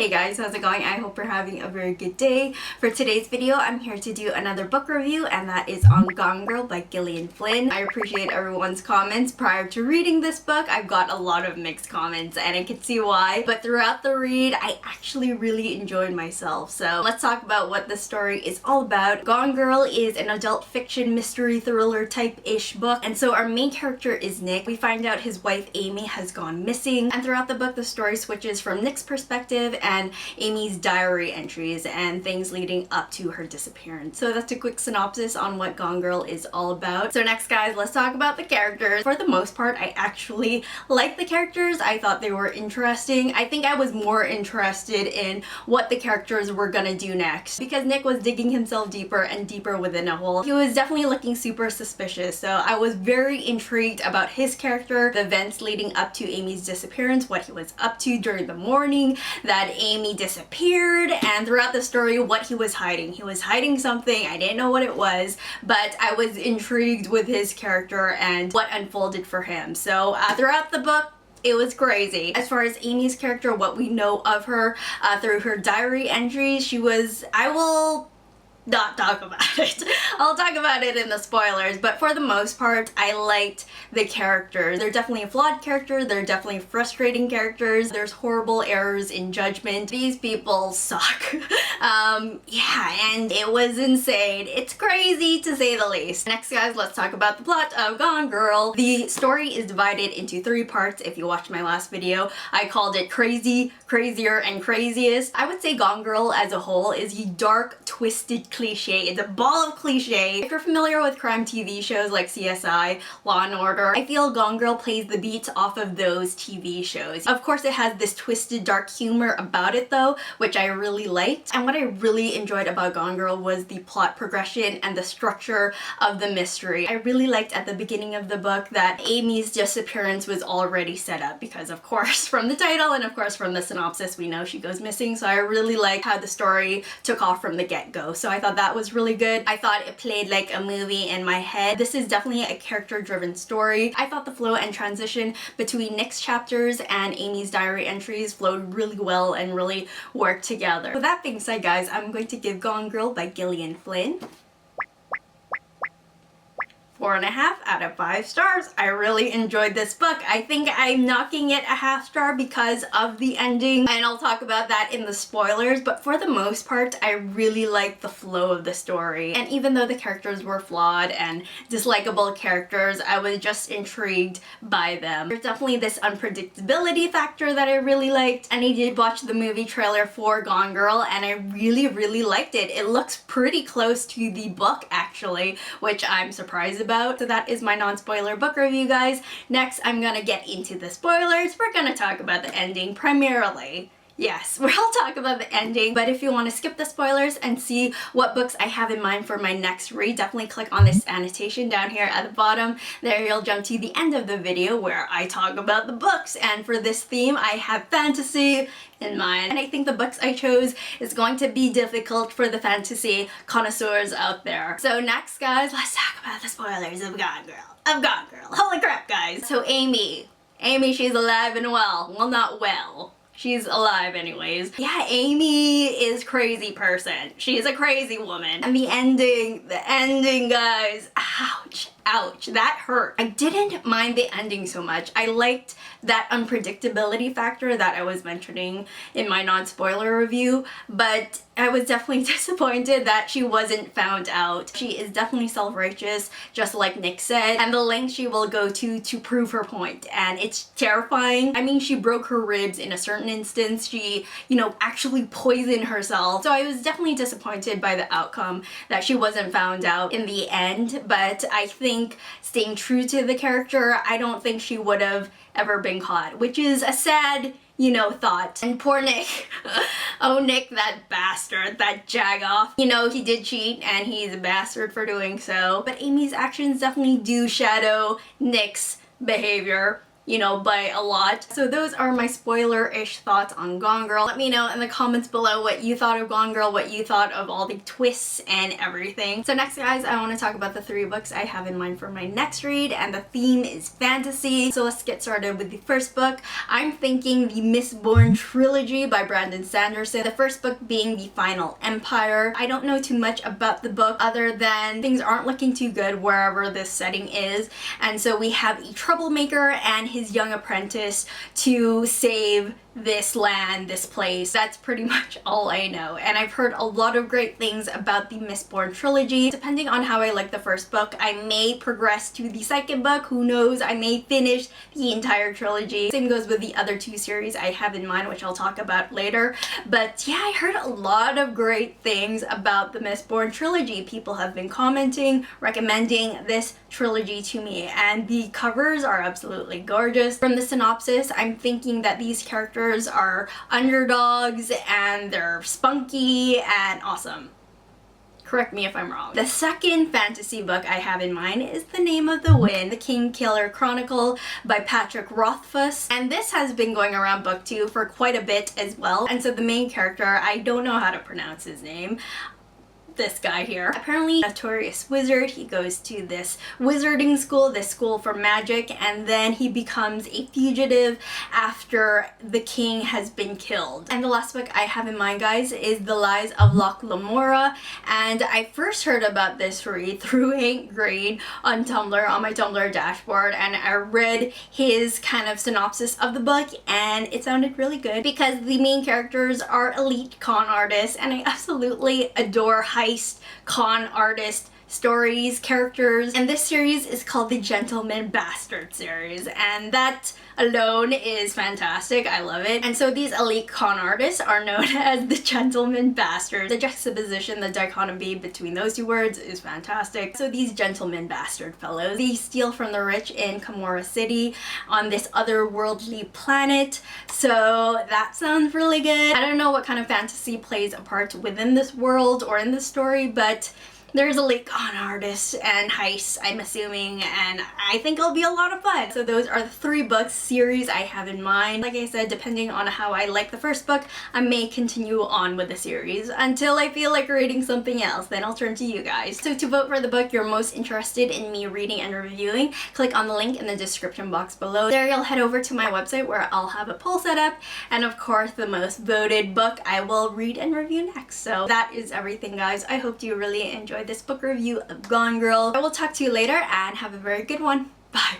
Hey guys, how's it going? I hope you're having a very good day. For today's video, I'm here to do another book review, and that is on Gone Girl by Gillian Flynn. I appreciate everyone's comments prior to reading this book. I've got a lot of mixed comments and I can see why, but throughout the read, I actually really enjoyed myself. So let's talk about what the story is all about. Gone Girl is an adult fiction mystery thriller type-ish book, and so our main character is Nick. We find out his wife Amy has gone missing, and throughout the book the story switches from Nick's perspective and Amy's diary entries and things leading up to her disappearance. So that's a quick synopsis on what Gone Girl is all about. So next guys, let's talk about the characters. For the most part, I actually liked the characters. I thought they were interesting. I think I was more interested in what the characters were gonna do next, because Nick was digging himself deeper and deeper within a hole. He was definitely looking super suspicious, so I was very intrigued about his character, the events leading up to Amy's disappearance, what he was up to during the morning that Amy disappeared, and throughout the story what he was hiding. He was hiding something, I didn't know what it was, but I was intrigued with his character and what unfolded for him. So throughout the book, it was crazy. As far as Amy's character, what we know of her through her diary entries, she was, I will not talk about it. I'll talk about it in the spoilers, but for the most part, I liked the characters. They're definitely a flawed character, they're definitely frustrating characters, there's horrible errors in judgment. These people suck. Yeah, and it was insane. It's crazy to say the least. Next guys, let's talk about the plot of Gone Girl. The story is divided into 3 parts. If you watched my last video, I called it Crazy, Crazier, and Craziest. I would say Gone Girl as a whole is a dark, twisted cliche. It's a ball of cliche. If you're familiar with crime TV shows like CSI, Law and Order, I feel Gone Girl plays the beats off of those TV shows. Of course, it has this twisted, dark humor about it though, which I really liked. And what I really enjoyed about Gone Girl was the plot progression and the structure of the mystery. I really liked at the beginning of the book that Amy's disappearance was already set up, because of course from the title and of course from the synopsis we know she goes missing, so I really liked how the story took off from the get-go. So I thought that was really good. I thought it played like a movie in my head. This is definitely a character-driven story. I thought the flow and transition between Nick's chapters and Amy's diary entries flowed really well and really worked together. With that being said guys, I'm going to give Gone Girl by Gillian Flynn 4.5 out of 5 stars. I really enjoyed this book. I think I'm knocking it a half star because of the ending, and I'll talk about that in the spoilers, but for the most part, I really liked the flow of the story. And even though the characters were flawed and dislikable characters, I was just intrigued by them. There's definitely this unpredictability factor that I really liked, and I did watch the movie trailer for Gone Girl, and I really liked it. It looks pretty close to the book actually, which I'm surprised about. So that is my non-spoiler book review guys. Next I'm gonna get into the spoilers. We're gonna talk about the ending primarily. Yes, we'll talk about the ending, but if you want to skip the spoilers and see what books I have in mind for my next read, definitely click on this annotation down here at the bottom. There you'll jump to the end of the video where I talk about the books, and for this theme I have fantasy in mind, and I think the books I chose is going to be difficult for the fantasy connoisseurs out there. So next guys, let's talk about the spoilers of Gone Girl. Holy crap guys. So Amy, she's alive and well. Well, not well. She's alive anyways. Yeah, Amy is crazy person. She's a crazy woman. And the ending guys, ouch, that hurt. I didn't mind the ending so much. I liked that unpredictability factor that I was mentioning in my non-spoiler review, but I was definitely disappointed that she wasn't found out. She is definitely self-righteous, just like Nick said, and the length she will go to prove her point, and it's terrifying. I mean, she broke her ribs in a certain instance. She, you know, actually poisoned herself. So I was definitely disappointed by the outcome that she wasn't found out in the end, but I think staying true to the character, I don't think she would have ever been caught, which is a sad, you know, thought. And poor Nick. Oh, Nick, that bastard, that jagoff. You know, he did cheat and he's a bastard for doing so, but Amy's actions definitely do shadow Nick's behavior you know, by a lot. So those are my spoiler-ish thoughts on Gone Girl. Let me know in the comments below what you thought of Gone Girl, what you thought of all the twists and everything. So next, guys, I want to talk about the 3 books I have in mind for my next read, and the theme is fantasy. So let's get started with the first book. I'm thinking the Mistborn Trilogy by Brandon Sanderson. The first book being The Final Empire. I don't know too much about the book other than things aren't looking too good wherever this setting is. And so we have a troublemaker and his young apprentice to save this land, this place. That's pretty much all I know. And I've heard a lot of great things about the Mistborn Trilogy. Depending on how I like the first book, I may progress to the second book. Who knows? I may finish the entire trilogy. Same goes with the other 2 series I have in mind, which I'll talk about later. But yeah, I heard a lot of great things about the Mistborn Trilogy. People have been commenting, recommending this trilogy to me, and the covers are absolutely gorgeous. From the synopsis, I'm thinking that these characters are underdogs and they're spunky and awesome. Correct me if I'm wrong. The second fantasy book I have in mind is The Name of the Wind, The Kingkiller Chronicle by Patrick Rothfuss. And this has been going around book 2 for quite a bit as well. And so the main character, I don't know how to pronounce his name. This guy here. Apparently a notorious wizard. He goes to this wizarding school, this school for magic, and then he becomes a fugitive after the king has been killed. And the last book I have in mind, guys, is The Lies of Locke Lamora, and I first heard about this read through Hank Green on Tumblr, on my Tumblr dashboard, and I read his kind of synopsis of the book, and it sounded really good because the main characters are elite con artists, and I absolutely adore heist con artist stories, characters, and this series is called the Gentleman Bastard series, and that alone is fantastic. I love it. And so these elite con artists are known as the Gentleman Bastards. The juxtaposition, the dichotomy between those 2 words is fantastic. So these Gentleman Bastard fellows, they steal from the rich in Lamora City on this otherworldly planet. So that sounds really good. I don't know what kind of fantasy plays a part within this world or in this story, but there's elite con artists and heists, I'm assuming, and I think it'll be a lot of fun. So those are the 3 books series I have in mind. Like I said, depending on how I like the first book, I may continue on with the series until I feel like reading something else. Then I'll turn to you guys. So to vote for the book you're most interested in me reading and reviewing, click on the link in the description box below. There you'll head over to my website where I'll have a poll set up, and of course the most voted book I will read and review next. So that is everything, guys. I hope you really enjoyed this book review of Gone Girl. I will talk to you later and have a very good one. Bye!